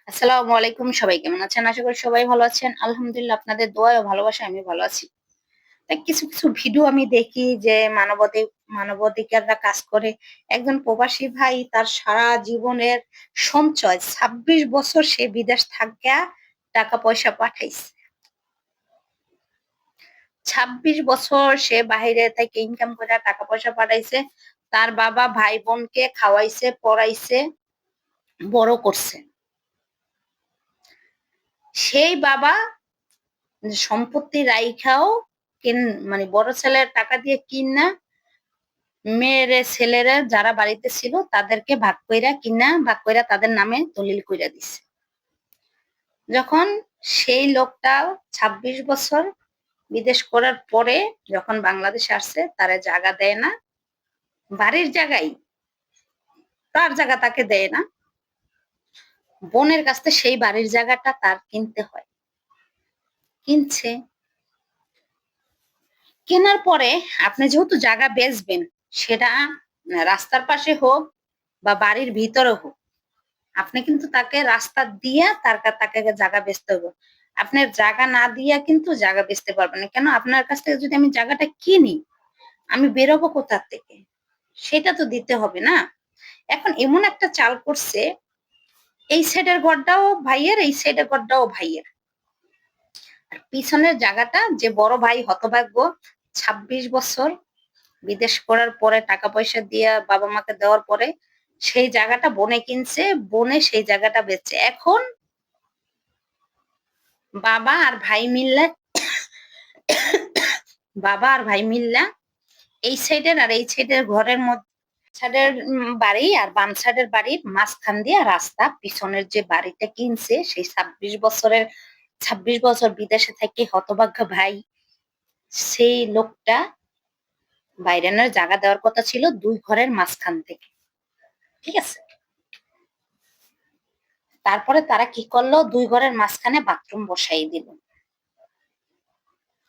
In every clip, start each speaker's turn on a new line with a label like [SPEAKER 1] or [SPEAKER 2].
[SPEAKER 1] আসসালামু আলাইকুম। সবাই কেমন আছেন? আশা করি সবাই ভালো আছেন। আলহামদুলিল্লাহ আপনাদের দোয়ায় ও ভালোবাসায় আমি ভালো আছি। তাই কিছু ভিডিও আমি দেখি যে মানবাধিকাররা কাজ করে। একজন প্রবাসী ভাই তার সারা জীবনের সঞ্চয় ২৬ বছর সে বিদেশ থাইকা টাকা পয়সা পাঠাইছে। ২৬ বছর সে বাহিরে থেকে ইনকাম কইরা টাকা পয়সা পাঠাইছে। তার বাবা ভাই-বোনকে খাওয়াইছে, পড়াইছে, বড় করছে। সেই বাবা সম্পত্তি রাইখাও কিন মানে বড় ছেলের টাকা দিয়ে কিনা মেয়েরে ছেলেরা যারা বাড়িতে ছিল তাদেরকে ভাগ কইরা তাদের নামে দলিল কইরা দিছে। যখন সেই লোকটা ২৬ বছর বিদেশ করার পরে যখন বাংলাদেশে আসছে তারে জাগা দেয় না। বাড়ির জাগাই তার জাগা তাকে দেয় না। বোনের কাছ থেকে সেই বাড়ির জায়গাটা তার কিনতে হয়। কিনছে। কেনার পরে আপনি যেহেতু জায়গা বেচবেন, সেটা রাস্তার পাশে হোক বা বাড়ির ভিতরে হোক, আপনি কিন্তু তাকে রাস্তা দিয়া তাকে জায়গা বেচতে হবে। আপনার জায়গা না দিয়া কিন্তু জায়গা বেচতে পারবেন না। কেন? আপনার কাছ থেকে যদি আমি জায়গাটা কিনি, আমি বেরোবো কোথা থেকে? সেটা তো দিতে হবে না? এখন এমন একটা চাল করছে, এই সাইডের ঘরটাও ভাইয়ের, এই সাইডের ঘরটাও ভাইয়ের। আর পিছনের জায়গাটা যে বড় ভাই হতভাগ্য ২৬ বছর বিদেশ করার পরে টাকা পয়সা দিয়া বাবা-মাকে দেওয়ার পরে সেই জায়গাটা বোনে কিনছে, বোনে সেই জায়গাটা বেচছে। এখন বাবা আর ভাই মিল্লা বাবা আর ভাই মিল্লা এই সাইডের আর এই সাইডের ঘরের মধ্যে সাইডের বাড়ি আর বাম সাইডের বাড়ির মাঝখান দিয়ে রাস্তা পিছনের যে বাড়িটা কিনছে সেই ২৬ বছর বিদেশে থেকে হতভাগ্য ভাই সেই লোকটা বাইরানের জায়গা দেওয়ার কথা ছিল ২ ঘরের মাঝখান থেকে। ঠিক আছে? তারপরে তারা কি করলো ২ ঘরের মাঝখানে বাথরুম বসাই দিল।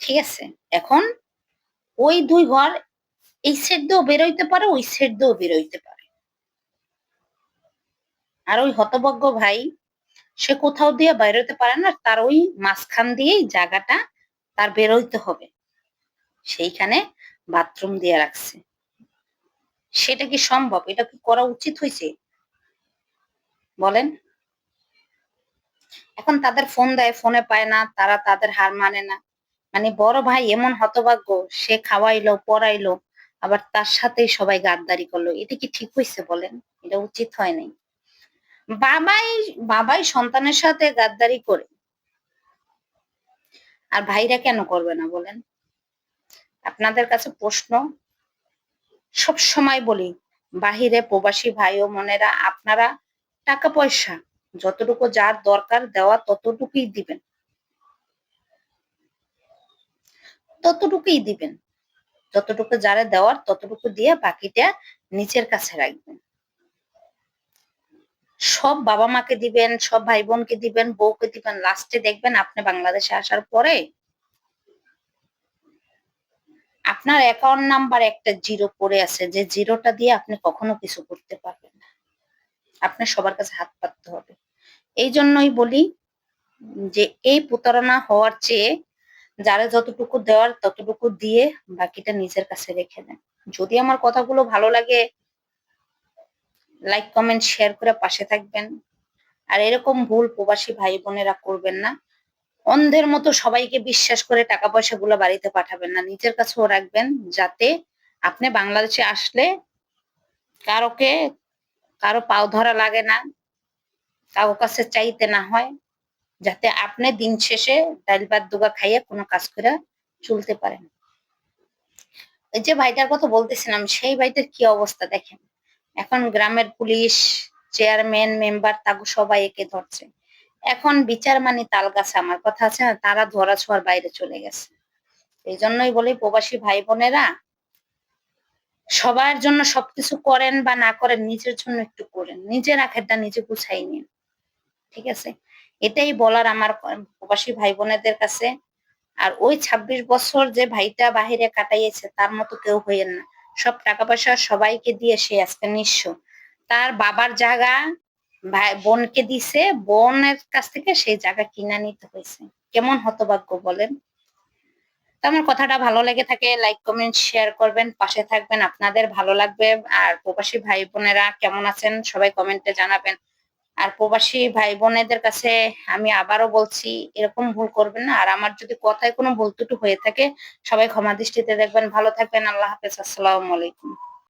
[SPEAKER 1] ঠিক আছে? এখন ওই ২ ঘর এই সাইড দিয়েও বেরোইতে পারে, ওই সাইড দিয়েও বেরোইতে পারে। আর ওই হতভাগ্য ভাই সে কোথাও দিয়ে বেরোতে পারে না। তার ওই মাঝখান দিয়েই জায়গাটা তার বেরোইতে হবে। সেইখানে বাথরুম দিয়ে রাখছে। সেটা কি সম্ভব? এটা কি করা উচিত হইছে? বলেন? এখন তাদের ফোন দেয়, ফোনে পায় না, তারা তাদের হার মানে না। মানে বড় ভাই এমন হতভাগ্য, সে খাওয়াইলো, পড়াইলো, আবার তার সাথেই সবাই গাদ্দারি করলো। এটা কি ঠিক হইছে বলেন? এটা উচিত হয় নাই। বাবাই বাবাই সন্তানের সাথে গাদ্দারি করে। আর ভাইরা কেন করবে না বলেন? আপনাদের কাছে প্রশ্ন, সবসময় বলি, বাহিরে প্রবাসী ভাই ও বোনেরা আপনারা টাকা পয়সা যতটুকু যার দরকার দেওয়া ততটুকুই দিবেন। ততটুকুই দিবেন। যতটুকু যারা দেওয়ার ততটুকু দিয়ে বাকিটা নিজের কাছে রাখবেন। সব বাবা-মাকে দিবেন, সব ভাই-বোনকে দিবেন, বউকে দিবেন। লাস্টে দেখবেন আপনি বাংলাদেশে আসার পরে আপনার অ্যাকাউন্ট নাম্বার একটা জিরো পড়ে আছে, যে জিরোটা দিয়ে আপনি কখনো কিছু করতে পারবেন না। আপনার সবার কাছে হাত পাততে হবে। এইজন্যই বলি যে এই প্রতারণা হওয়ার চেয়ে যারা যতটুকু দেওয়ার ততটুকু দিয়ে বাকিটা নিজের কাছে রেখে দেন। যদি আমার কথাগুলো ভালো লাগে, লাইক, কমেন্ট, শেয়ার করে পাশে থাকবেন। আর এরকম ভুল প্রবাসী ভাই-বোনেরা করবেন না। অন্ধের মতো সবাইকে বিশ্বাস করে টাকা পয়সাগুলো বাড়িতে পাঠাবেন না। নিজের কাছেও রাখবেন, যাতে আপনি বাংলাদেশে আসলে কারোকে কারো পাও ধরা লাগে না, কারো কাছে চাইতে না হয়। যাতে আপনি দিন শেষে ডাইল ভাত দুগা খাইয়া কোনো কাজ কইরা চলতে পারেন। এই যে ভাইটার কথা বলতেছিলাম, সেই ভাইটার কি অবস্থা দেখেন। এখন গ্রামের পুলিশ, চেয়ারম্যান, মেম্বার তাগো সবাই একে ধরছে। এখন বিচার মানে তালগাছে, আমার কথা আছে না, তারা ধরা-ছোঁয়ার বাইরে চলে গেছে। এইজন্যই বলি প্রবাসী ভাই-বোনেরা সবার জন্য সবকিছু করেন বা না করেন, নিজের জন্য একটু করেন। নিজের আখেরটা নিজে গুছাই নিন। ঠিক আছে? এটাই বলার আমার প্রবাসী ভাই-বোনেদের কাছে। আর ওই ২৬ বছর যে ভাইটা বাহিরে কাটাইয়েছে তার মতো কেউ হইয়েন না। সব টাকা পয়সা সবাইকে দিয়ে সে আজকে নিঃস্ব। তার বাবার জায়গা ভাই বোনকে দিছে, বোনের কাছ থেকে সেই জায়গা কিনা নিতে হয়েছে। কেমন হতভাগ্য বলেন? তো আমার কথাটা ভালো লেগে থাকে লাইক, কমেন্ট, শেয়ার করবেন, পাশে থাকবেন। আপনাদের ভালো লাগবে। আর প্রবাসী ভাই বোনেরা কেমন আছেন সবাই কমেন্টে জানাবেন। আর প্রবাসী ভাই বোনেদের কাছে আমি আবারও বলছি, এরকম ভুল করবেন না। আর আমার যদি কথায় কোনো ভুল ত্রুটি হয়ে থাকে সবাই ক্ষমা দৃষ্টিতে দেখবেন। ভালো থাকবেন। আল্লাহ হাফেজ। আসসালামু আলাইকুম।